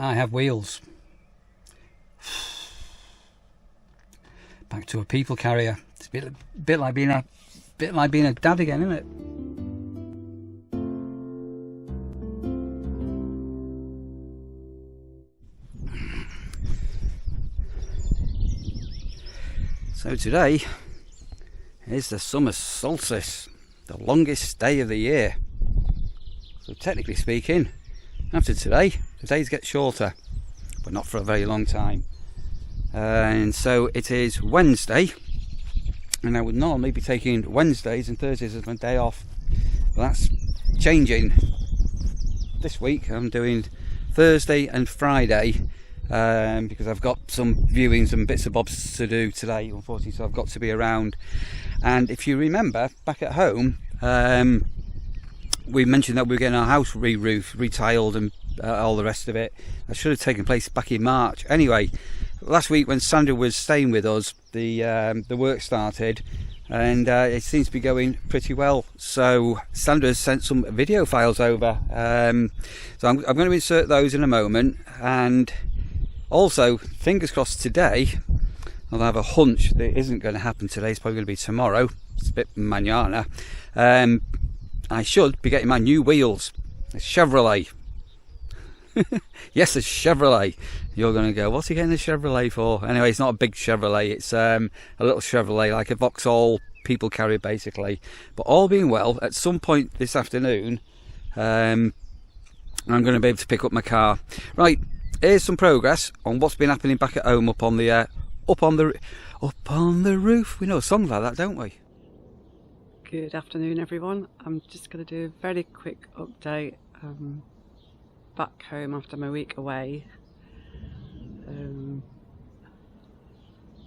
I have wheels. Back to a people carrier. It's a bit like being a dad again, isn't it? So today is the summer solstice, the longest day of the year. So technically speaking, after today, the days get shorter, but not for a very long time. And so it is Wednesday, and I would normally be taking Wednesdays and Thursdays as my day off. But that's changing. This week I'm doing Thursday and Friday. Because I've got some viewings and bits and bobs to do today, unfortunately, so I've got to be around. And if you remember, back at home, we mentioned that we were getting our house re-roofed, retiled and all the rest of it. That should have taken place back in March. Anyway, last week when Sandra was staying with us, the work started, and it seems to be going pretty well. So Sandra has sent some video files over, so I'm going to insert those in a moment. And also, fingers crossed today, although I have a hunch that it isn't going to happen today, it's probably going to be tomorrow, it's a bit manana, I should be getting my new wheels, a Chevrolet. Yes, a Chevrolet. You're going to go, what's he getting a Chevrolet for? Anyway, it's not a big Chevrolet, it's a little Chevrolet, like a Vauxhall people carrier basically. But all being well, at some point this afternoon, I'm going to be able to pick up my car. Right. Here's some progress on what's been happening back at home up on the roof. We know a song like that, don't we? Good afternoon, everyone. I'm just going to do a very quick update. Back home after my week away.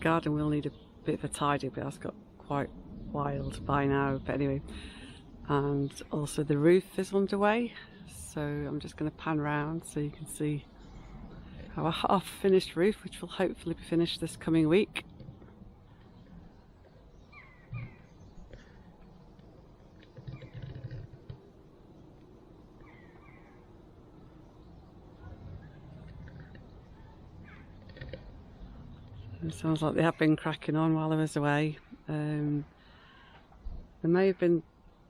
Garden will need a bit of a tidy, but that's got quite wild by now. But anyway, and also the roof is underway. So I'm just going to pan around so you can see our half-finished roof, which will hopefully be finished this coming week. It sounds like they have been cracking on while I was away. There may have been,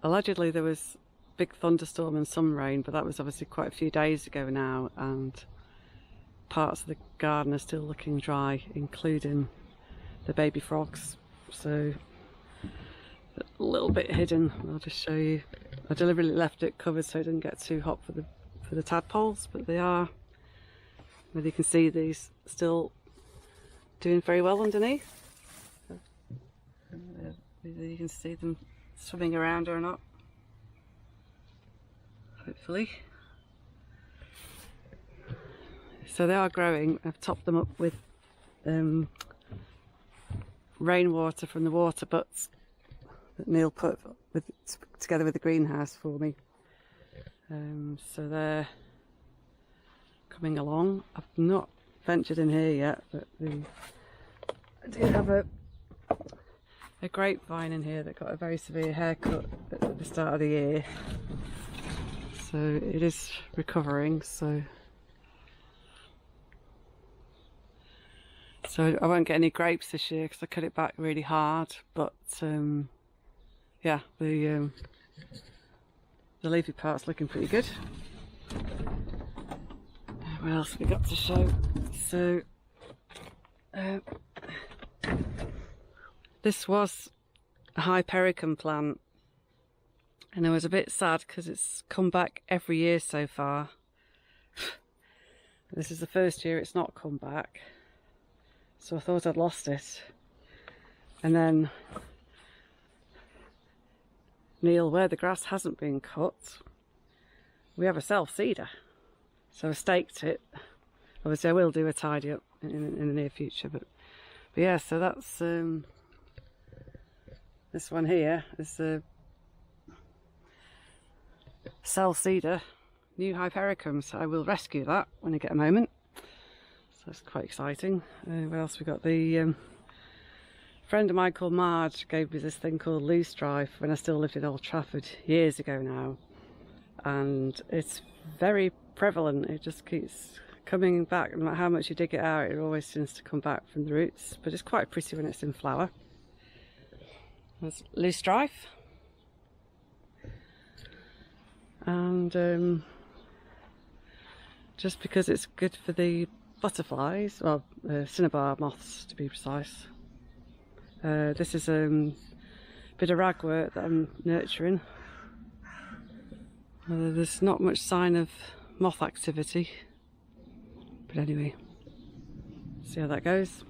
allegedly there was big thunderstorm and some rain, but that was obviously quite a few days ago now, and parts of the garden are still looking dry, including the baby frogs, so a little bit hidden. I'll just show you. I deliberately left it covered so it didn't get too hot for the tadpoles, but they are, whether you can see these, still doing very well underneath. Whether you can see them swimming around or not, hopefully. So they are growing. I've topped them up with rainwater from the water butts that Neil put together with the greenhouse for me. So they're coming along. I've not ventured in here yet, but I do have a grapevine in here that got a very severe haircut at the start of the year. So it is recovering, so I won't get any grapes this year because I cut it back really hard, but yeah, the leafy part's looking pretty good. What else have we got to show? So this was a Hypericum plant, and I was a bit sad because it's come back every year so far. This is the first year it's not come back. So I thought I'd lost it, and then Neil, where the grass hasn't been cut, we have a self-seeder, so I staked it. Obviously I will do a tidy up in the near future, but yeah, so that's this one here is the self-seeder, new Hypericum, so I will rescue that when I get a moment. So that's quite exciting. What else we got? The friend of mine called Marge gave me this thing called loose drive when I still lived in Old Trafford years ago now, and it's very prevalent. It just keeps coming back, no matter how much you dig it out, it always seems to come back from the roots, but it's quite pretty when it's in flower. There's loosestrife, and just because it's good for the butterflies, well, cinnabar moths to be precise. This is a bit of ragwort that I'm nurturing. There's not much sign of moth activity, but anyway, see how that goes.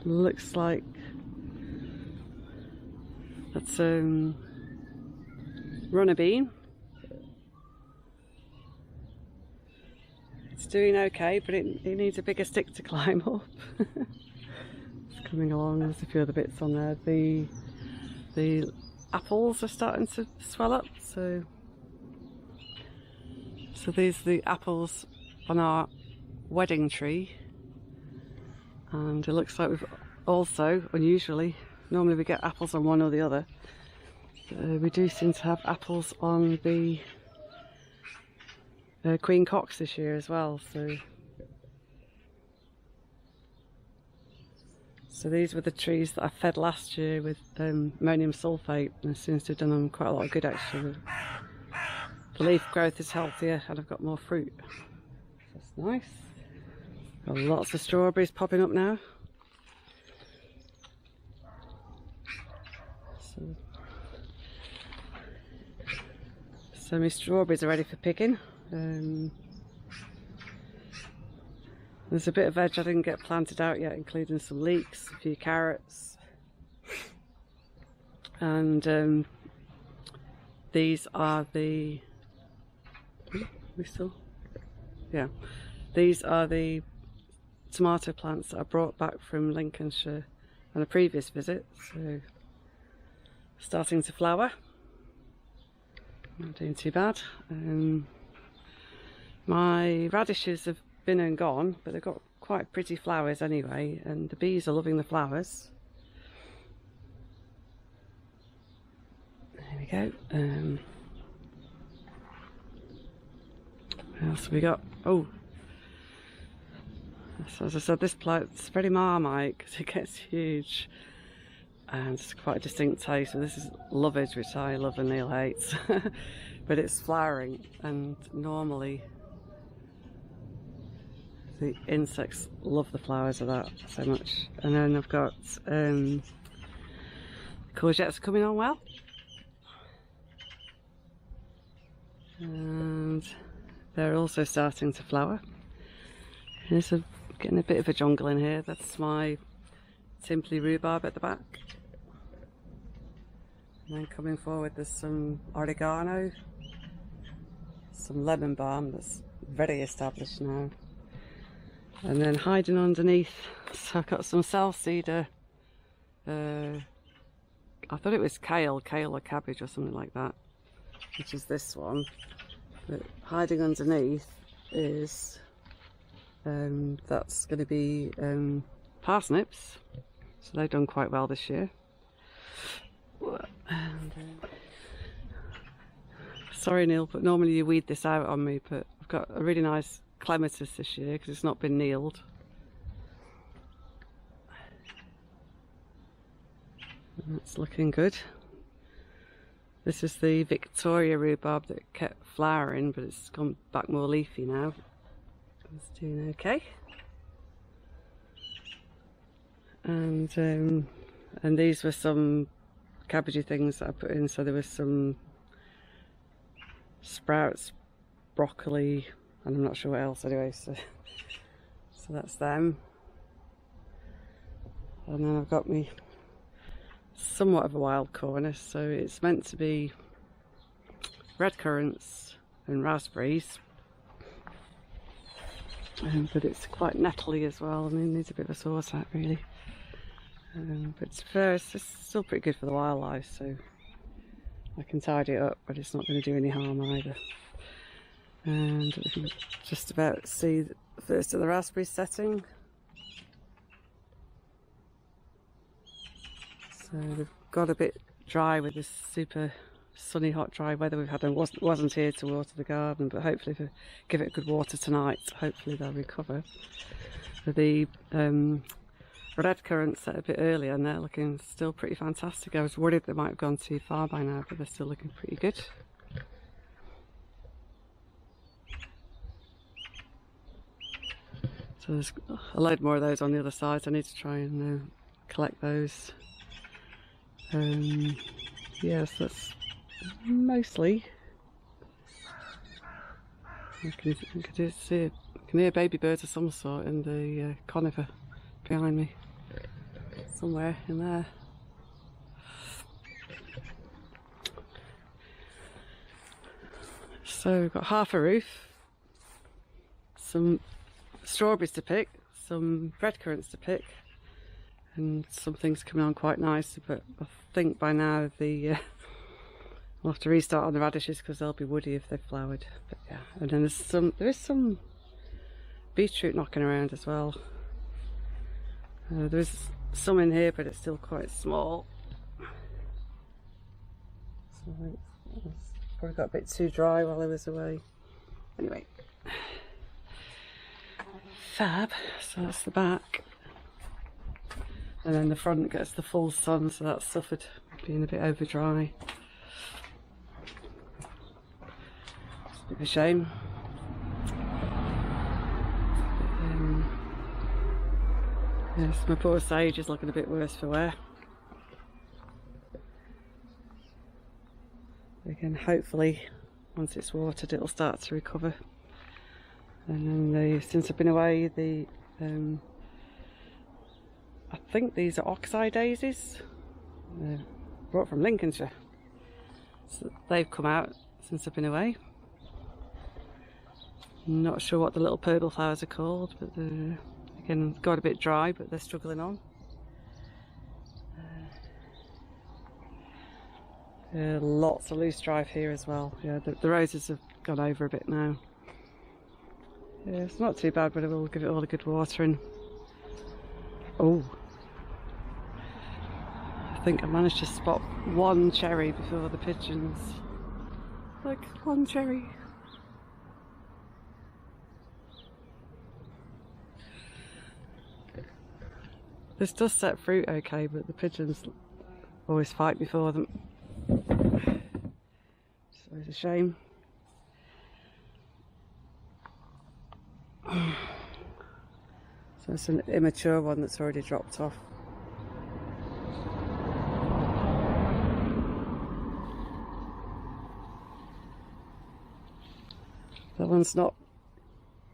Looks like that's runner bean. It's doing okay, but it needs a bigger stick to climb up. It's coming along. There's a few other bits on there. The apples are starting to swell up, so these are the apples on our wedding tree, and it looks like we've also, unusually, normally we get apples on one or the other, we do seem to have apples on the queen cocks this year as well. So these were the trees that I fed last year with ammonium sulphate, and it seems to have done them quite a lot of good actually. The leaf growth is healthier and I've got more fruit. That's nice. Got lots of strawberries popping up now. So my strawberries are ready for picking. There's a bit of veg I didn't get planted out yet, including some leeks, a few carrots, and these are the these are the tomato plants that I brought back from Lincolnshire on a previous visit, so starting to flower. Not doing too bad. My radishes have been and gone, but they've got quite pretty flowers anyway, and the bees are loving the flowers. There we go. What else have we got? Oh, so as I said, this plant's very Marmite because it gets huge and it's quite a distinct taste. So this is lovage, which I love and Neil hates, but it's flowering, and normally the insects love the flowers of that so much. And then I've got courgettes coming on well, and they're also starting to flower. There's getting a bit of a jungle in here. That's my simply rhubarb at the back. And then coming forward there's some oregano, some lemon balm that's very established now. And then hiding underneath, so I've got some self cedar, I thought it was kale or cabbage or something like that, which is this one. But hiding underneath is, that's going to be parsnips, so they've done quite well this year. And, sorry Neil, but normally you weed this out on me, but I've got a really nice clematis this year because it's not been kneeled. And that's looking good. This is the Victoria rhubarb that kept flowering, but it's gone back more leafy now. It's doing okay. And these were some cabbagey things that I put in. So there was some sprouts, broccoli, and I'm not sure what else anyway. So that's them. And then I've got me somewhat of a wild corner, so it's meant to be red currants and raspberries, but it's quite nettly as well. I mean, it needs a bit of a sort out really, but it's still pretty good for the wildlife, so I can tidy it up, but it's not going to do any harm either. And we can just about see the first of the raspberries setting. So they've got a bit dry with this super sunny, hot, dry weather we've had, and wasn't here to water the garden, but hopefully if I give it a good water tonight, hopefully they'll recover. The red currants set a bit earlier and they're looking still pretty fantastic. I was worried they might have gone too far by now, but they're still looking pretty good. So there's a load more of those on the other side, so I need to try and collect those. Yes, that's mostly. I can hear baby birds of some sort in the conifer behind me, somewhere in there. So we've got half a roof, some strawberries to pick, some red currants to pick, and some things coming on quite nice, but I think by now we'll have to restart on the radishes because they'll be woody if they've flowered. But yeah, and then there is some beetroot knocking around as well. There's some in here, but it's still quite small. So it's probably got a bit too dry while I was away. Anyway, fab. So that's the back, and then the front gets the full sun, so that's suffered being a bit over dry. It's a bit of a shame. Yes, my poor sage is looking a bit worse for wear. Again, hopefully once it's watered it'll start to recover. And then since I've been away, I think these are oxeye daisies, brought from Lincolnshire. So they've come out since I've been away. I'm not sure what the little purple flowers are called, but again, got a bit dry, but they're struggling on. Lots of loose strife here as well. Yeah, the roses have gone over a bit now. Yeah, it's not too bad, but I will give it all a good watering. Oh, I think I managed to spot one cherry before the pigeons. Like one cherry. This does set fruit okay, but the pigeons always fight before them. It's always a shame. So it's an immature one that's already dropped off. That one's not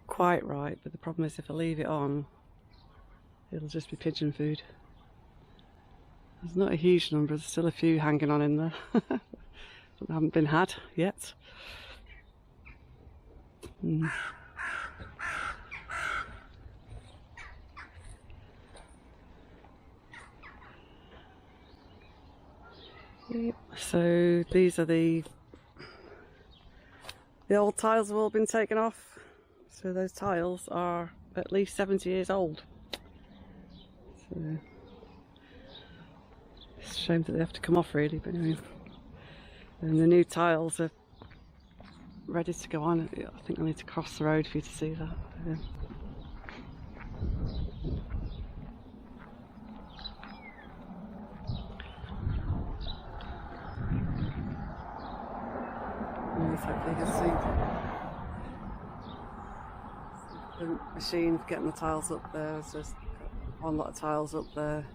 quite right, but the problem is if I leave it on, it'll just be pigeon food. There's not a huge number, there's still a few hanging on in there that haven't been had yet. Yep. So these are the old tiles have all been taken off. So those tiles are at least 70 years old. So it's a shame that they have to come off really, but anyway. And the new tiles are ready to go on. I think I need to cross the road for you to see that. Yeah. Hopefully you can see the machine getting the tiles up there. There's just one lot of tiles up there.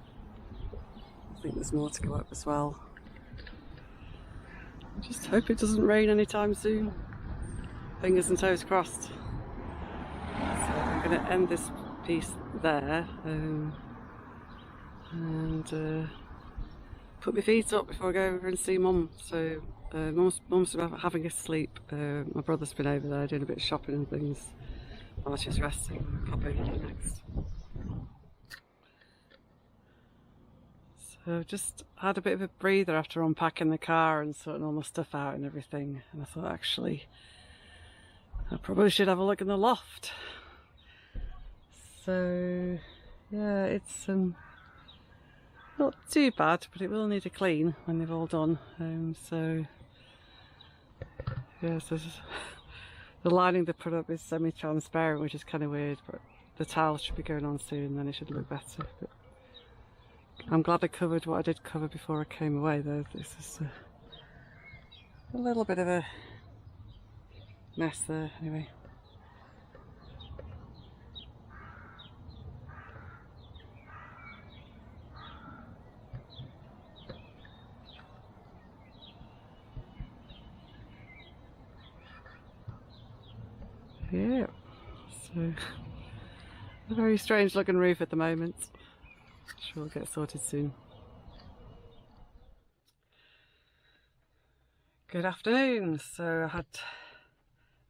I think there's more to go up as well. Just hope it doesn't rain anytime soon. Fingers and toes crossed. So I'm going to end this piece there and put my feet up before I go over and see Mum. So Mum's having a sleep. My brother's been over there doing a bit of shopping and things while she's resting. Probably next. So just had a bit of a breather after unpacking the car and sorting all my stuff out and everything. And I thought actually I probably should have a look in the loft. So yeah, it's not too bad, but it will need a clean when they've all done. So Yeah, so the lining they put up is semi-transparent, which is kind of weird, but the tiles should be going on soon, then it should look better. But I'm glad I covered what I did cover before I came away, though. This is a little bit of a mess there, anyway. Yeah, so a very strange looking roof at the moment. Sure will get sorted soon. Good afternoon. So I had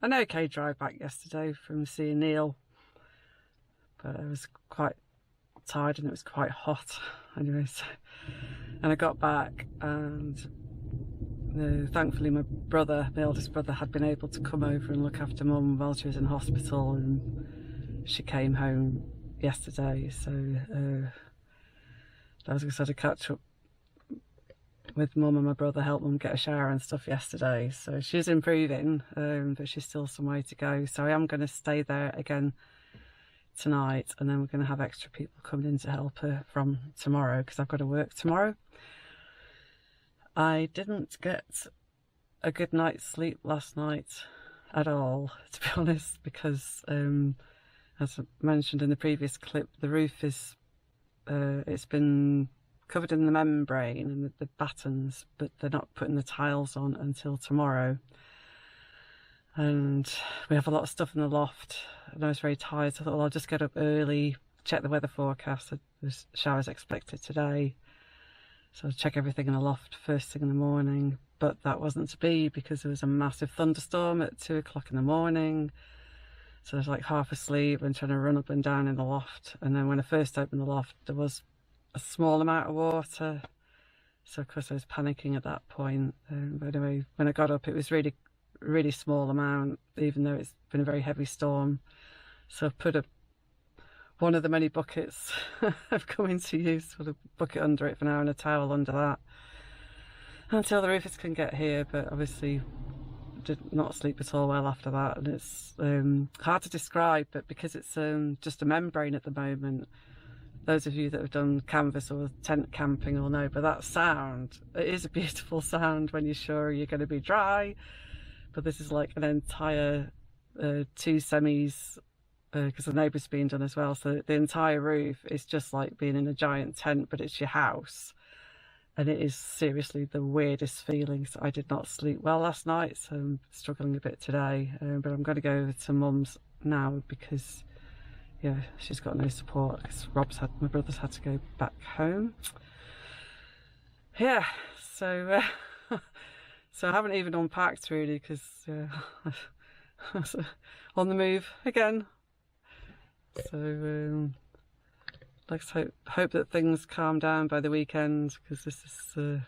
an okay drive back yesterday from seeing Neil, but I was quite tired and it was quite hot anyway. So, and I got back and thankfully my eldest brother, had been able to come over and look after Mum while she was in hospital, and she came home yesterday, so I was going to catch up with Mum and my brother, help Mum get a shower and stuff yesterday. So she's improving, but she's still some way to go, so I am going to stay there again tonight, and then we're going to have extra people coming in to help her from tomorrow, because I've got to work tomorrow. I didn't get a good night's sleep last night at all, to be honest, because as I mentioned in the previous clip, the roof is it's been covered in the membrane and the battens, but they're not putting the tiles on until tomorrow. And we have a lot of stuff in the loft, and I was very tired, so I thought, well, I'll just get up early, check the weather forecast. There's showers expected today, so I'll check everything in the loft first thing in the morning. But that wasn't to be, because there was a massive thunderstorm at 2 o'clock in the morning. So I was like half asleep and trying to run up and down in the loft. And then when I first opened the loft, there was a small amount of water. So of course I was panicking at that point. But anyway, when I got up, it was really small amount, even though it's been a very heavy storm. So I've put one of the many buckets I've come into use, sort of bucket under it for now and a towel under that, until the roofers can get here. But obviously did not sleep at all well after that, and it's hard to describe, but because it's just a membrane at the moment, those of you that have done canvas or tent camping will know, but that sound, it is a beautiful sound when you're sure you're going to be dry. But this is like an entire 2 semis, because the neighbour's been done as well, so the entire roof is just like being in a giant tent, but it's your house. And it is seriously the weirdest feeling. So I did not sleep well last night, so I'm struggling a bit today. But I'm going to go over to Mum's now, because yeah, she's got no support, because my brother's had to go back home. Yeah, so so I haven't even unpacked really, because on the move again. So let's hope that things calm down by the weekend, because this is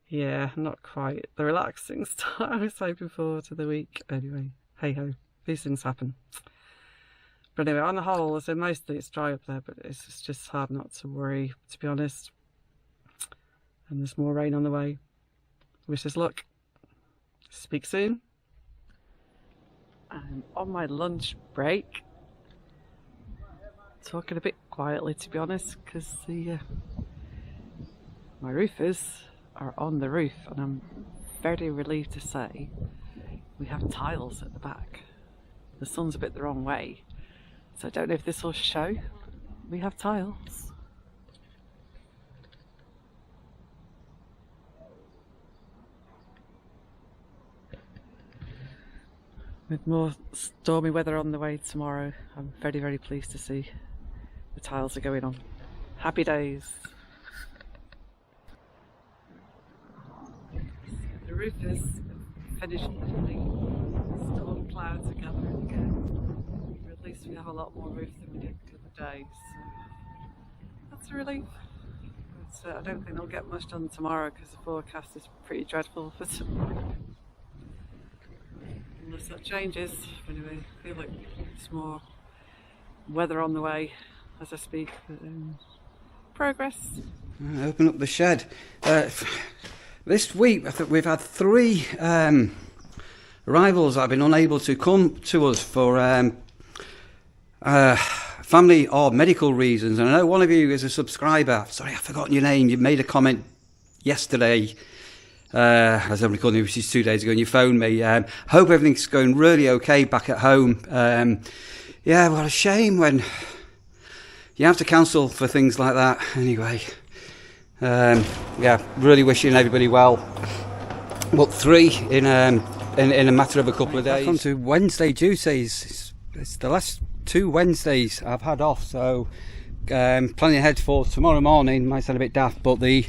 yeah, not quite the relaxing start I was hoping for to the week. Anyway, hey ho, these things happen. But anyway, on the whole, so mostly it's dry up there, but it's just hard not to worry, to be honest. And there's more rain on the way. Wish us luck. Speak soon. I'm on my lunch break, talking a bit quietly, to be honest, because my roofers are on the roof, and I'm very relieved to say we have tiles at the back. The sun's a bit the wrong way, so I don't know if this will show. We have tiles. With more stormy weather on the way tomorrow, I'm very, very pleased to see the tiles are going on. Happy days. The roof is finished the storm clouds are gathering again. Or at least we have a lot more roof than we did the other day, so that's a relief. But I don't think they'll get much done tomorrow, because the forecast is pretty dreadful for tomorrow. Unless that changes. Anyway, I feel like there's more weather on the way as I speak. But, progress. Open up the shed. This week I think we've had 3 arrivals that have been unable to come to us for family or medical reasons. And I know one of you is a subscriber. Sorry, I've forgotten your name. You made a comment yesterday, as I'm recording, which is 2 days ago, and you phoned me. Hope everything's going really okay back at home. Yeah, what a shame when you have to cancel for things like that. Anyway, yeah, really wishing everybody well. But 3 in a matter of a couple of days. On to Wednesday duties. It's the last 2 Wednesdays I've had off, so planning ahead for tomorrow morning. Might sound a bit daft, but the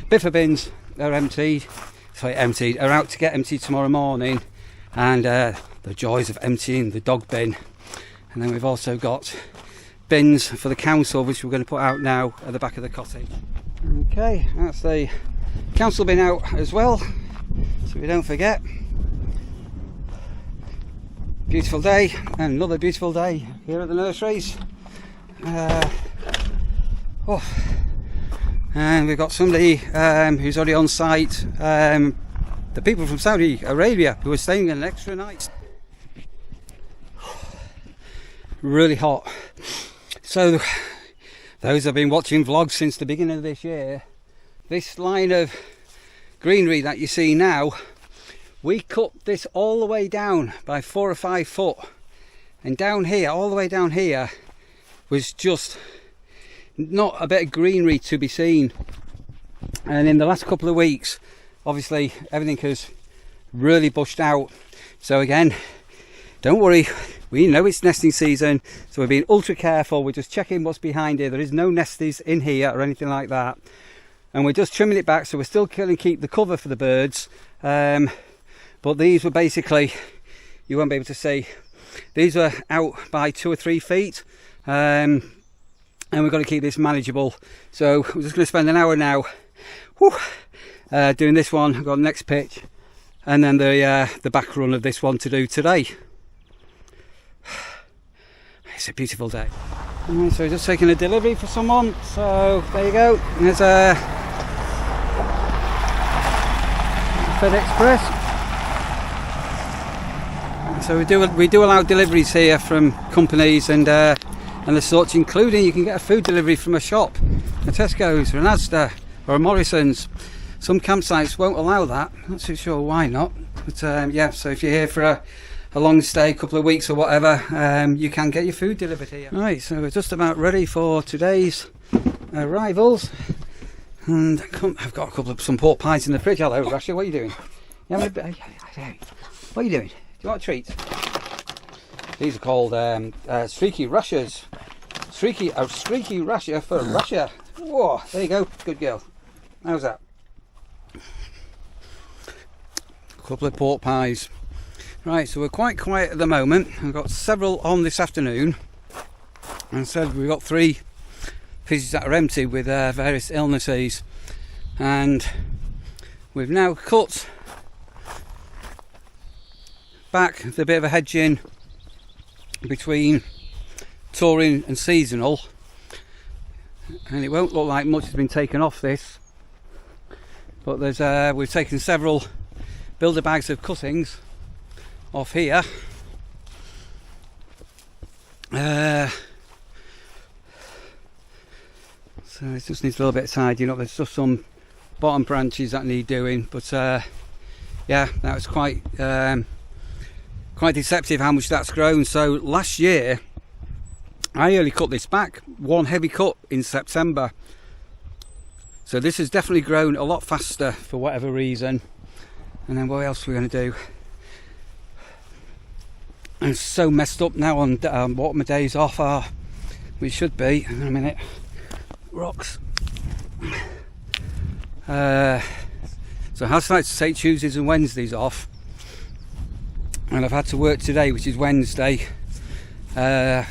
biffa bins are are out to get emptied tomorrow morning, and the joys of emptying the dog bin. And then we've also got bins for the council, which we're going to put out now at the back of the cottage. Okay, that's the council bin out as well, so we don't forget. Beautiful day, and another beautiful day here at the nurseries. And we've got somebody who's already on site, the people from Saudi Arabia who are staying an extra night. Really hot. So those have been watching vlogs since the beginning of this year. This line of greenery that you see now, we cut this all the way down by 4 or 5 foot, and down here, all the way down here, was just not a bit of greenery to be seen. And in the last couple of weeks, obviously everything has really bushed out. So again, don't worry, we know it's nesting season, so we're being ultra careful. We're just checking what's behind here. There is no nesties in here or anything like that, and we're just trimming it back, so we're still going to keep the cover for the birds. But these were basically, you won't be able to see, these were out by 2 or 3 feet, and we've got to keep this manageable. So we're just going to spend an hour now doing this one. I've got the next pitch, and then the back run of this one to do today. It's a beautiful day. Right, so we're just taking a delivery for someone, so there you go. There's a FedEx Express. So we do allow deliveries here from companies and the such, including you can get a food delivery from a shop, a Tesco's or an Asda or a Morrison's. Some campsites won't allow that. I'm not too sure why not, but yeah, so if you're here for a long stay, a couple of weeks or whatever, you can get your food delivered here. Right, so we're just about ready for today's arrivals, and I've got some pork pies in the fridge. Hello, Rasha, what are you doing? What are you doing? Do you want a treat? These are called streaky Russias. Streaky Russia for Russia. Whoa, there you go, good girl. How's that? A couple of pork pies. Right, so we're quite quiet at the moment. I've got several on this afternoon, and so we've got 3 pieces that are empty with various illnesses, and we've now cut back the bit of a hedging between touring and seasonal, and it won't look like much has been taken off this, but there's we've taken several builder bags of cuttings off here. So it just needs a little bit of tidying up. There's just some bottom branches that need doing, but yeah, that was quite deceptive how much that's grown. So last year I only cut this back, one heavy cut in September, so this has definitely grown a lot faster for whatever reason. And then what else are we going to do? I'm so messed up now on what my days off are. We should be, hang on a minute, rocks. So I started to take Tuesdays and Wednesdays off, and I've had to work today, which is Wednesday, a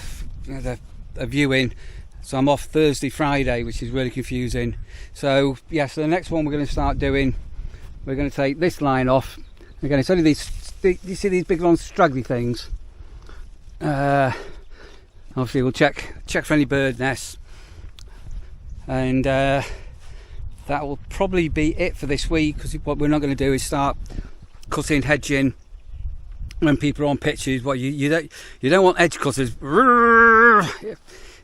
viewing, so I'm off Thursday, Friday, which is really confusing. So yeah, so the next one we're going to start doing, we're going to take this line off. Again, it's only these, you see these big long straggly things. Obviously we'll check for any bird nests, and that will probably be it for this week, because what we're not going to do is start cutting, hedging when people are on pitches, what you don't want edge cutters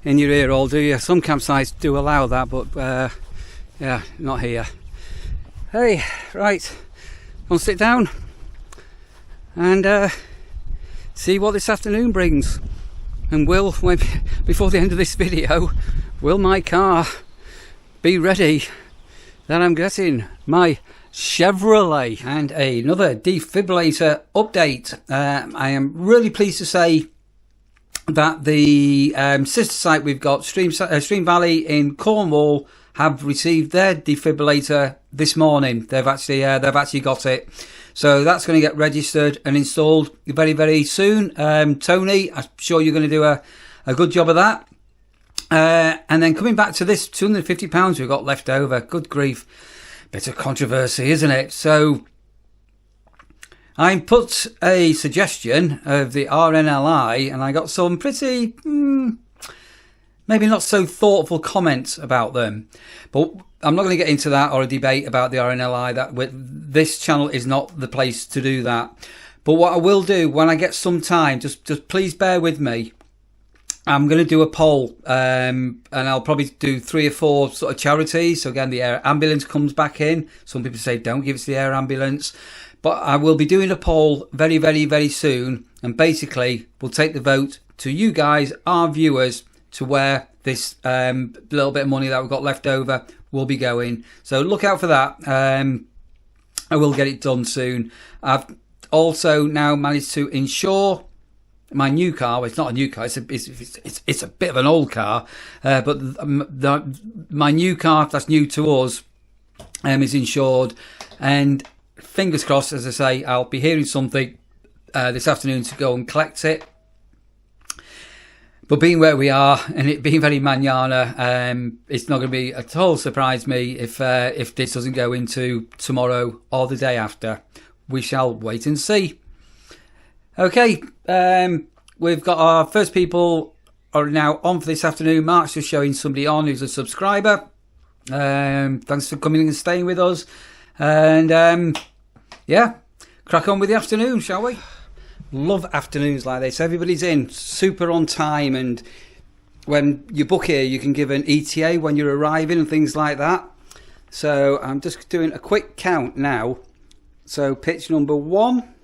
in your ear all, do you? Some campsites do allow that, but yeah, not here. Hey, right, I'll sit down and see what this afternoon brings. And before the end of this video, will my car be ready that I'm getting my Chevrolet? And another defibrillator update. I am really pleased to say that the sister site we've got, Stream Valley in Cornwall, have received their defibrillator this morning. They've actually got it, so that's going to get registered and installed very, very soon. Tony, I'm sure you're going to do a good job of that. And then coming back to this £250 we've got left over. Good grief, bit of controversy, isn't it? So I put a suggestion of the RNLI, and I got some pretty maybe not so thoughtful comments about them. But I'm not going to get into that or a debate about the RNLI. This channel is not the place to do that. But what I will do when I get some time, just please bear with me. I'm going to do a poll, and I'll probably do 3 or 4 sort of charities. So again, the air ambulance comes back in. Some people say don't give it to the air ambulance. But I will be doing a poll very, very, very soon. And basically, we'll take the vote to you guys, our viewers, to where this little bit of money that we've got left over will be going. So look out for that. I will get it done soon. I've also now managed to insure my new car. Well, it's not a new car. It's a bit of an old car. But my new car, that's new to us, is insured. And fingers crossed, as I say, I'll be hearing something this afternoon to go and collect it. But being where we are and it being very manana, it's not going to be at all surprise me if this doesn't go into tomorrow or the day after. We shall wait and see. Okay, we've got our first people are now on for this afternoon. Mark's just showing somebody on who's a subscriber. Thanks for coming and staying with us. And yeah, crack on with the afternoon, shall we? Love afternoons like this. Everybody's in super on time, and when you book here you can give an ETA when you're arriving and things like that. So I'm just doing a quick count now. So pitch number 1,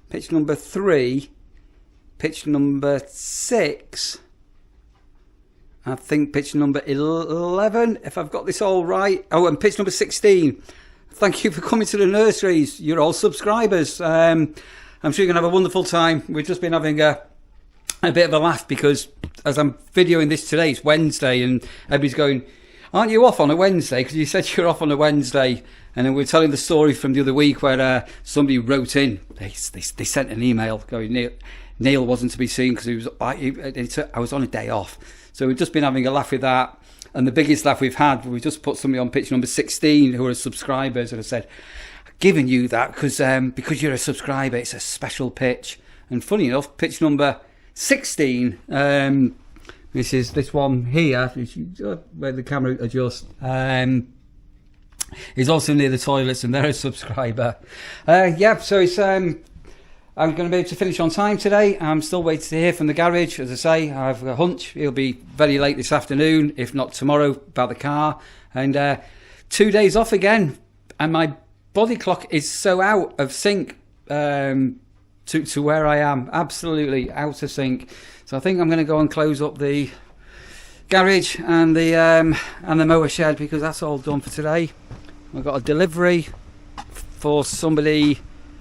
pitch number 3, pitch number 6, I think pitch number 11, if I've got this all right. Oh, and pitch number 16. Thank you for coming to the nurseries. You're all subscribers. I'm sure you're going to have a wonderful time. We've just been having a bit of a laugh because as I'm videoing this today, it's Wednesday, and everybody's going, aren't you off on a Wednesday? Because you said you're off on a Wednesday. And then we're telling the story from the other week where somebody wrote in. They sent an email going, Neil wasn't to be seen because I was on a day off. So we've just been having a laugh with that. And the biggest laugh we've had, we just put somebody on pitch number 16 who are subscribers, and I said, giving you that because you're a subscriber, it's a special pitch. And funny enough, pitch number 16, this is this one here, where the camera adjusts, is also near the toilets, and they're a subscriber. Yeah, so it's I'm going to be able to finish on time today. I'm still waiting to hear from the garage. As I say, I have a hunch it'll be very late this afternoon, if not tomorrow, about the car. And 2 days off again, and my body clock is so out of sync to where I am, absolutely out of sync. So I think I'm going to go and close up the garage and the mower shed, because that's all done for today. I've got a delivery for somebody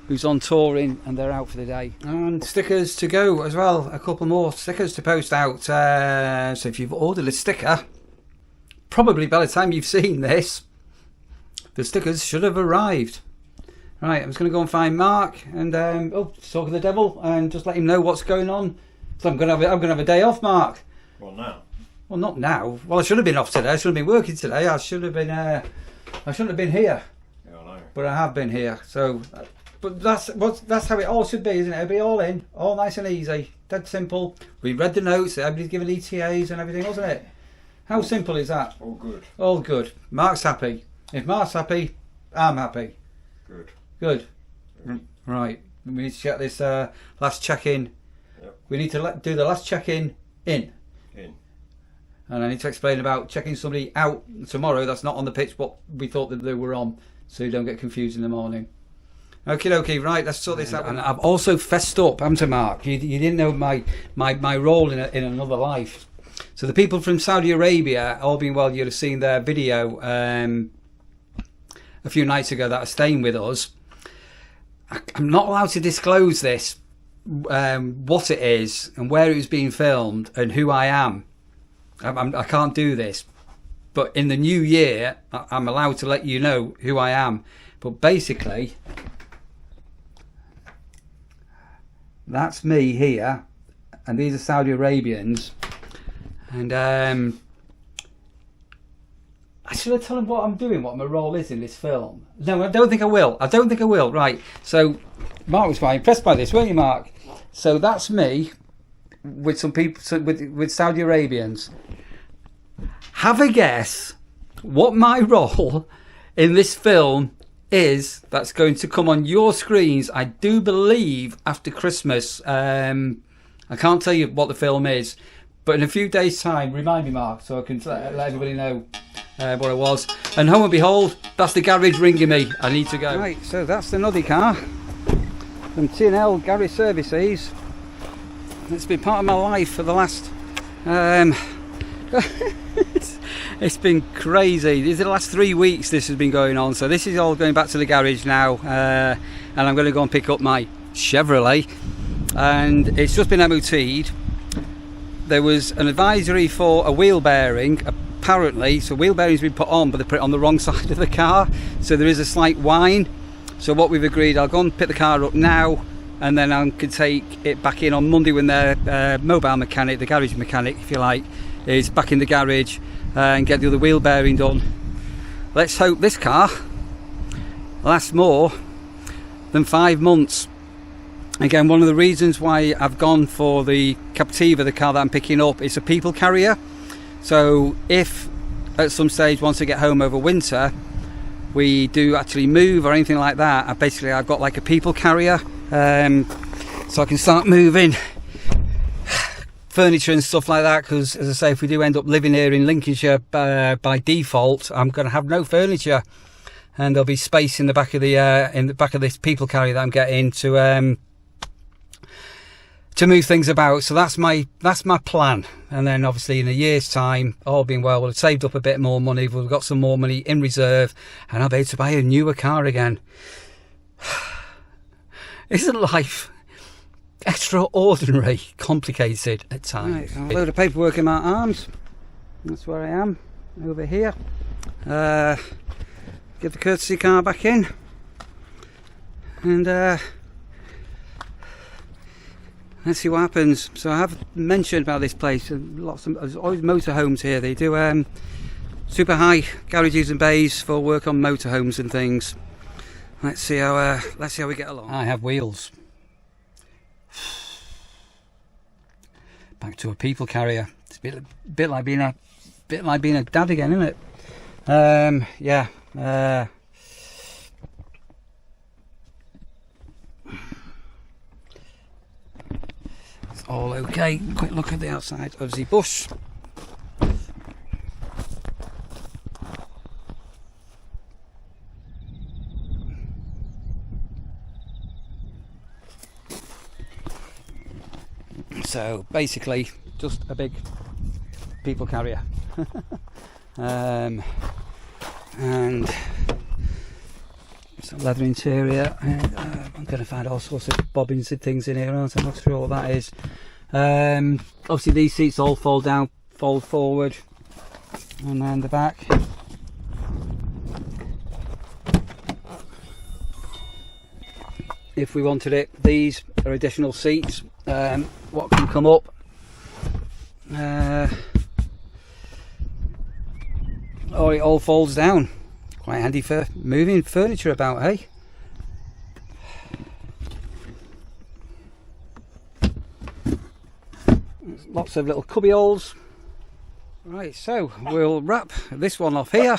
who's on touring, and they're out for the day. And stickers to go as well, a couple more stickers to post out. So if you've ordered a sticker, probably by the time you've seen this, the stickers should have arrived. Right, I'm just going to go and find Mark and talk to the devil and just let him know what's going on. So I'm going to have a day off, Mark. Well, now. Well, not now. Well, I should have been off today. I should have been working today. I shouldn't have been here. Yeah, I know. But I have been here. So, but that's how it all should be, isn't it? It'll be all in, all nice and easy, dead simple. We read the notes. Everybody's given ETAs and everything, wasn't it? How simple is that? All good. All good. Mark's happy. If Mark's happy, I'm happy. Good. Good. Right. We need to check this last check-in. Yep. We need to do the last check-in in. And I need to explain about checking somebody out tomorrow that's not on the pitch, but we thought that they were on, so you don't get confused in the morning. Okie dokie, right, let's sort this out. And I've also fessed up, haven't I, Mark? You didn't know my role in another life. So the people from Saudi Arabia, all being well, you'd have seen their video a few nights ago that are staying with us. I'm not allowed to disclose this, what it is and where it was being filmed and who I am. I can't do this, but in the new year I'm allowed to let you know who I am. But basically that's me here, and these are Saudi Arabians, and I should have told them what I'm doing, what my role is in this film. No, I don't think I will. Right, so Mark was quite impressed by this, weren't you, Mark? So that's me with some people, with Saudi Arabians. Have a guess what my role in this film is that's going to come on your screens, I do believe, after Christmas. I can't tell you what the film is, but in a few days' time, remind me, Mark, so I can let everybody know what it was. And lo and behold, that's the garage ringing me. I need to go. Right, so that's the Nuddy car from T&L Garage Services. It's been part of my life for the last it's been crazy. These are the last 3 weeks this has been going on. So this is all going back to the garage now, and I'm going to go and pick up my Chevrolet, and it's just been MOT'd. There was an advisory for a wheel bearing apparently, so wheel bearing's been put on, but they put it on the wrong side of the car, so there is a slight whine. So what we've agreed, I'll go and pick the car up now, and then I can take it back in on Monday when their mobile mechanic, the garage mechanic if you like, is back in the garage, and get the other wheel bearing done. Let's hope this car lasts more than 5 months. Again, one of the reasons why I've gone for the Captiva, the car that I'm picking up, is a people carrier. So if at some stage, once I get home over winter, we do actually move or anything like that, I've got like a people carrier, so I can start moving furniture and stuff like that, because as I say, if we do end up living here in Lincolnshire by default, I'm going to have no furniture, and there'll be space in the back of this people carrier that I'm getting to move things about. So that's my plan. And then obviously in a year's time, all being well, we'll have saved up a bit more money, we've got some more money in reserve, and I'll be able to buy a newer car again. Isn't life extraordinary complicated at times? Right, a load of paperwork in my arms. That's where I am, over here. Get the courtesy car back in, and let's see what happens. So I have mentioned about this place. There's always motorhomes here. They do super high garages and bays for work on motorhomes and things. Let's see how we get along. I have wheels. Back to a people carrier. It's a bit like being a dad again, isn't it? Yeah. It's all okay. Quick look at the outside of the bus. So basically just a big people carrier. And some leather interior, and I'm going to find all sorts of bobbins and things in here, aren't I? I'm not sure what that is. Obviously these seats all fold down, fold forward, and then the back. If we wanted it, these are additional seats. What can come up? Or it all folds down. Quite handy for moving furniture about, hey? There's lots of little cubby holes. Right, so we'll wrap this one off here.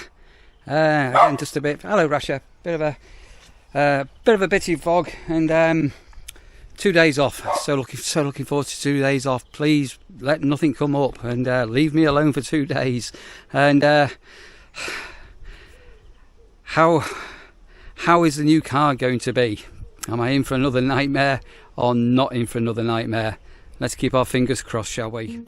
Again, just a bit. Hello, Rasha. Bit of a bitty fog, and 2 days off. So looking forward to 2 days off. Please let nothing come up and leave me alone for 2 days. And how is the new car going to be? Am I in for another nightmare or not in for another nightmare? Let's keep our fingers crossed, shall we?